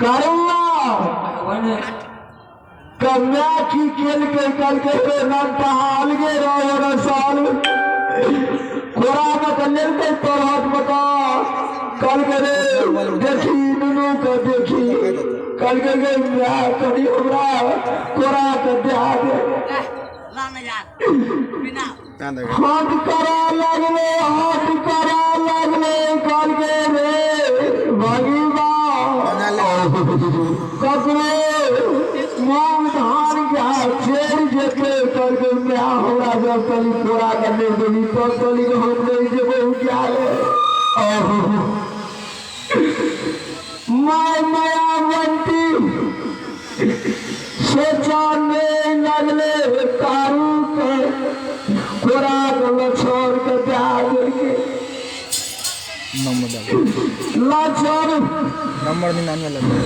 करुआ कन्या की खेल के कल के नाल के साल खोरा में कल्याण के तोहत बता कल के देखी नुनू को देखी कल के कभी हमरा खोरा के देहा दे हाथ करा लगले कल के रे भगीबा ककरे मांग धान क्या छेड़ जेते करके मैं हमरा जब कली पूरा करने देवी तो कली को हम नहीं जेबो क्या है माया बनती सोचा में लगले कारू के पूरा गल छोड़ के त्याग के लाचर नंबर में नाम लगे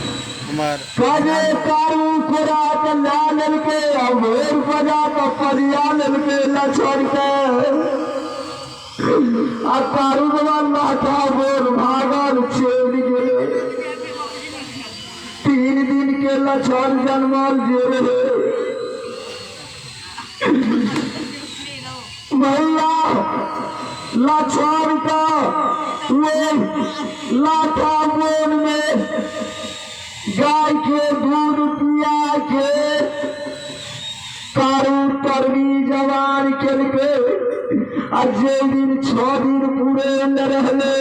काजे कारू खुरा के लाल के अमोर बजा तो परियाल के लछड़ के आ कारू जवान माथा बोर भागल छेड़ गेले 3 दिन के लछड़ जन्मल जेल भैया लछड़ का वो लाठा बोन में गाय के दूध पिया के कारू तरवी जवान के जे दिन 6 दिन पूरे न रहले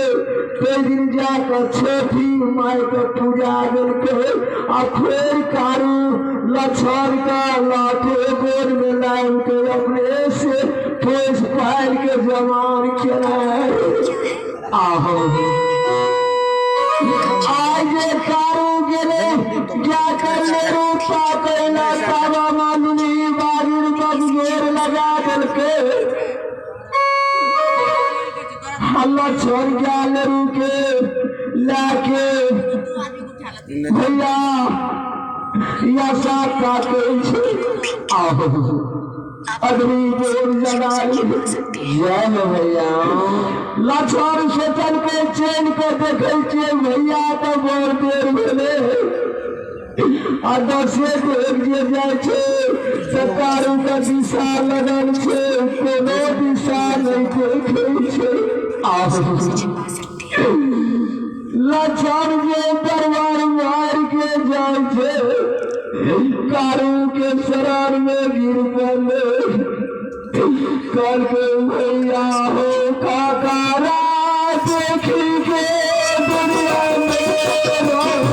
ते दिन जाकर छठी माई के पूजा दिल के आ फिर कारू लछड़ का लाठे बोर में लाइन के अपने से ठोस पाल के जवान के आहो आज कारू गेले क्या करने रूपा कहना सारा मालूमी बाजुर बगोर लगा दिल के हल्ला छोड़ गया लरू के लाके भैया या सा काटे आहो अगली बोल जगाई जय भैया लछड़ से चल के चैन के देखे छे भैया तो बोल देर भेले आ 10 देर जे जाय छे सरकारों का दिशा लगल छे कोनो दिशा नहीं देखे छे लछड़ जे दरबार मार के जाय छे कारू के शरण में गिर पड़े करके भैया हो काकारा देखी के दुनिया में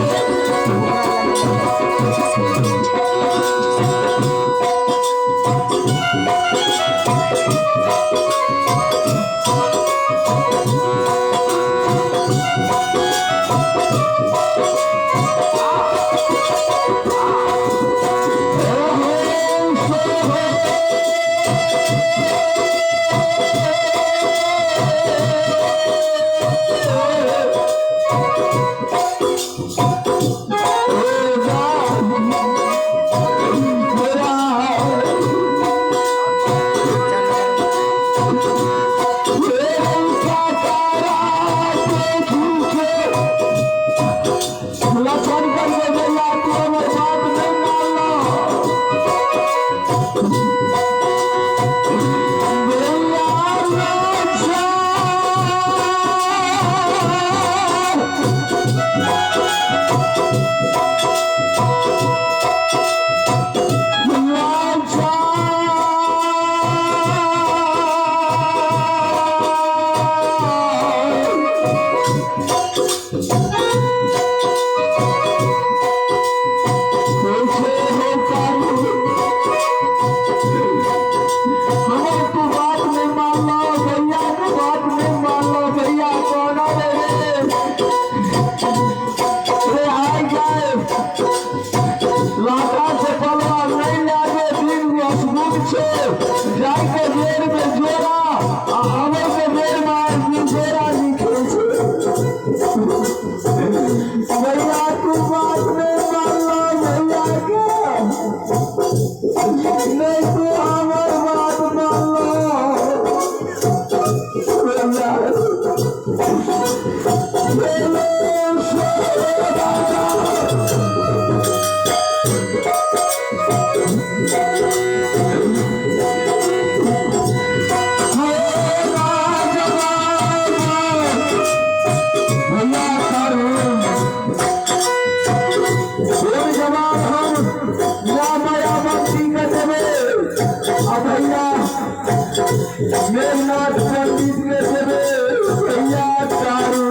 Hello, मेघनाथ पंडित के देवे भैया चारू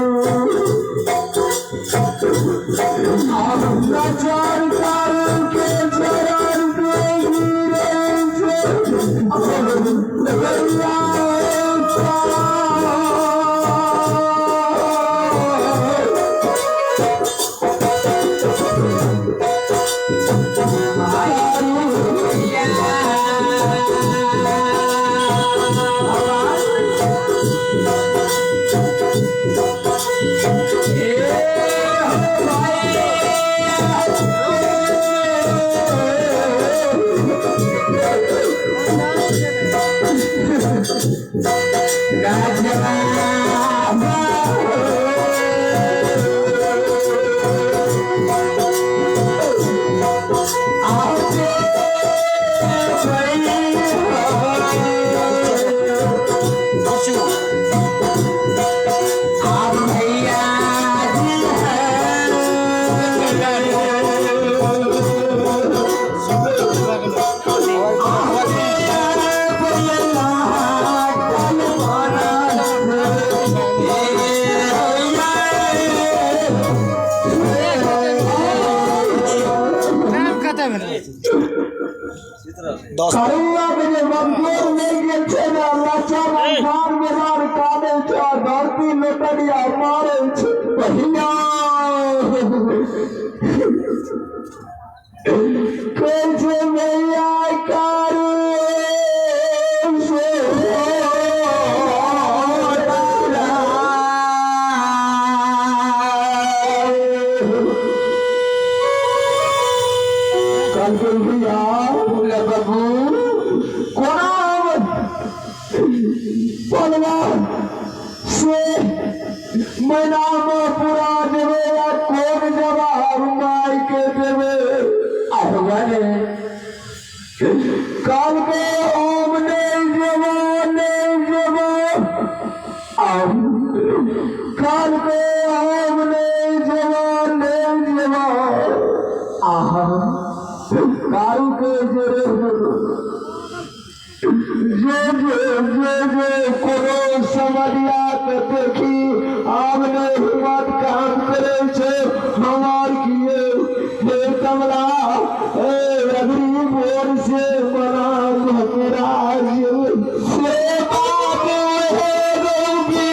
लाचार चारू के चरण पे गिरे से भैया करुणा के मजदूर में गेल छे ना लाचार खान मेहमान काटे छे धरती लटड़िया मारे छे भैया कैसे भैया करू से कल भैया मैना में पूरा देवे या कौन जवाब माई के देवे आह्वाने काल के ओम नहीं जवा काल के ओम नहीं जवा आहा कारू के जे कोनो समरिया के देखी आमने हिम्मत काम करे छे हमार किए हे कमला ए अगरी बोर से बना महाराज से बाबू हे गोगी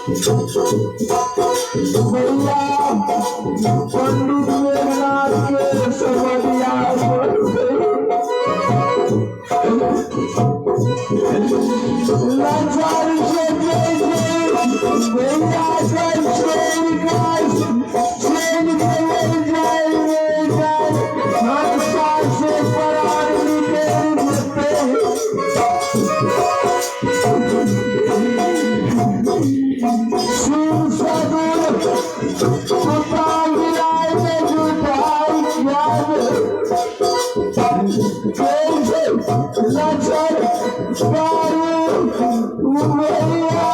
भैया पंडित मेघनाथ के समझिया बन गई लाचार से जैसे भैया का चैन का चैन के मिल जाए हंसा से परार निकलते सिंह सदूर सुल्तान विलाय में जुटाई याद कैसे लचर गारू उमरिया